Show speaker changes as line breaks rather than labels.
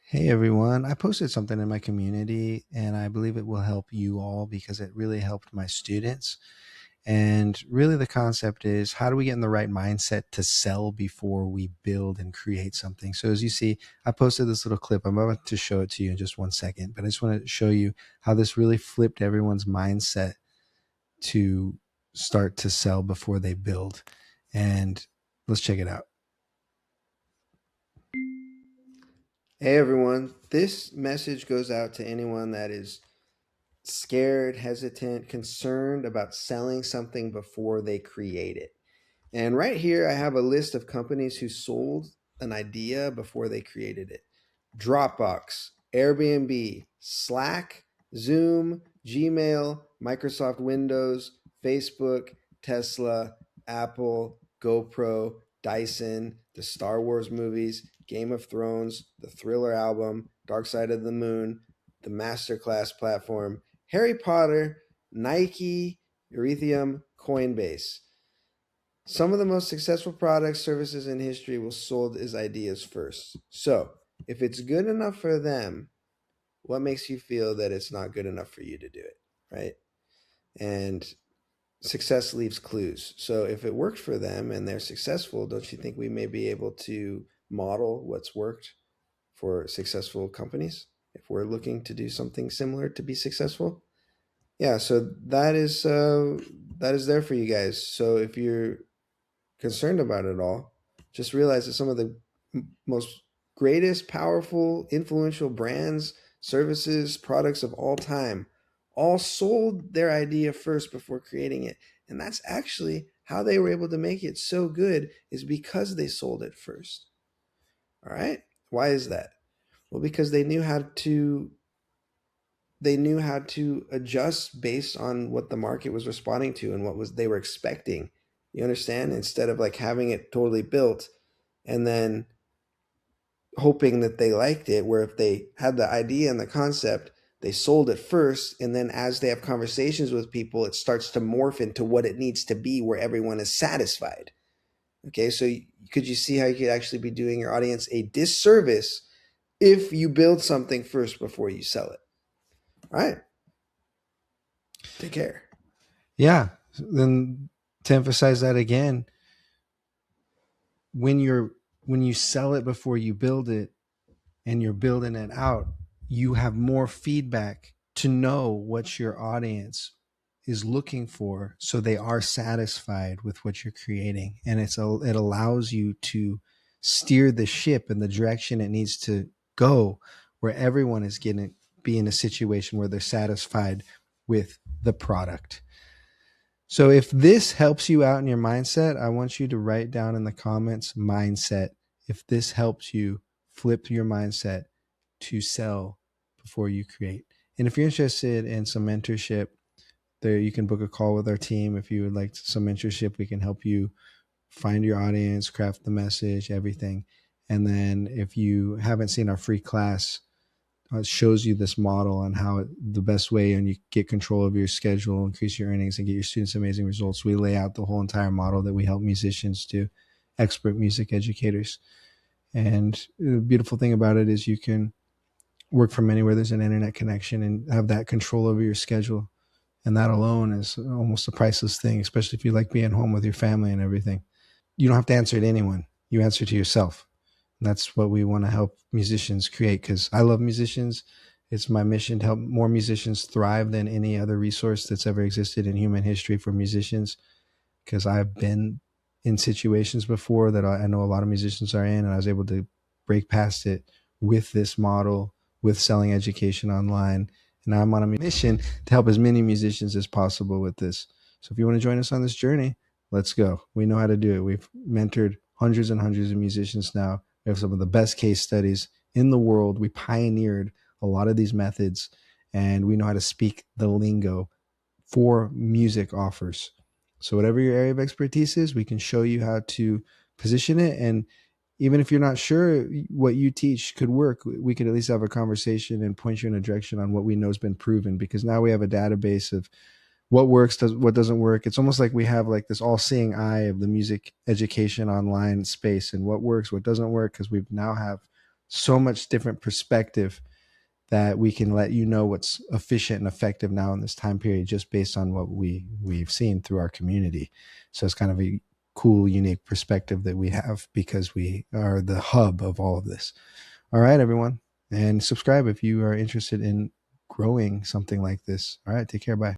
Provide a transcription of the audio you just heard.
Hey everyone, I posted something in my community and I believe it will help you all because it really helped my students. And really, the concept is how do we get in the right mindset to sell before we build and create something? So, as you see, I posted this little clip. I'm about to show it to you in just 1 second, but I just want to show you how this really flipped everyone's mindset to start to sell before they build. And let's check it out. Hey everyone, this message goes out to anyone that is scared, hesitant, concerned about selling something before they create it. And right here, I have a list of companies who sold an idea before they created it: Dropbox, Airbnb, Slack, Zoom, Gmail, Microsoft Windows, Facebook, Tesla, Apple, GoPro, Dyson, the Star Wars movies, Game of Thrones, the Thriller album, Dark Side of the Moon, the Masterclass platform, Harry Potter, Nike, Ethereum, Coinbase. Some of the most successful products, services in history were sold as ideas first. So, if it's good enough for them, what makes you feel that it's not good enough for you to do it, right? And success leaves clues. So, if it worked for them and they're successful, don't you think we may be able to model what's worked for successful companies if we're looking to do something similar to be successful? Yeah, so that is there for you guys. So if you're concerned about it all, just realize that some of the most greatest, powerful, influential brands, services, products of all time all sold their idea first before creating it. And that's actually how they were able to make it so good, is because they sold it first. All right? Why is that? Well, because they knew how to adjust based on what the market was responding to and what was they were expecting. You understand? Instead of like having it totally built and then hoping that they liked it, where if they had the idea and the concept, they sold it first, and then as they have conversations with people, it starts to morph into what it needs to be where everyone is satisfied. Okay, so could you see how you could actually be doing your audience a disservice if you build something first before you sell it? All right, take care. Yeah. Then to emphasize that again, when you're when you sell it before you build it and you're building it out, you have more feedback to know what your audience is looking for, so they are satisfied with what you're creating, and it allows you to steer the ship in the direction it needs to go, where everyone is going to be in a situation where they're satisfied with the product. So if this helps you out in your mindset, I want you to write down in the comments mindset. If this helps you flip your mindset to sell before you create. And if you're interested in some mentorship, there you can book a call with our team. If you would like some mentorship, we can help you find your audience, craft the message, everything. And then if you haven't seen our free class, it shows you this model on how the best way and you get control of your schedule, increase your earnings, and get your students amazing results. We lay out the whole entire model that we help musicians do, expert music educators. And the beautiful thing about it is you can work from anywhere there's an internet connection and have that control over your schedule. And that alone is almost a priceless thing, especially if you like being home with your family and everything. You don't have to answer to anyone. You answer to yourself. That's what we want to help musicians create, because I love musicians. It's my mission to help more musicians thrive than any other resource that's ever existed in human history for musicians, because I've been in situations before that I know a lot of musicians are in, and I was able to break past it with this model, with selling education online. And now I'm on a mission to help as many musicians as possible with this. So if you want to join us on this journey, let's go. We know how to do it. We've mentored hundreds and hundreds of musicians now. We have some of the best case studies in the world. We pioneered a lot of these methods, and we know how to speak the lingo for music offers. So whatever your area of expertise is, we can show you how to position it. And even if you're not sure what you teach could work, we could at least have a conversation and point you in a direction on what we know has been proven, because now we have a database of what works, what doesn't work. It's almost like we have like this all-seeing eye of the music education online space, and what works, what doesn't work, because we now have so much different perspective that we can let you know what's efficient and effective now in this time period just based on what we've seen through our community. So it's kind of a cool, unique perspective that we have because we are the hub of all of this. All right, everyone. And subscribe if you are interested in growing something like this. All right, take care. Bye.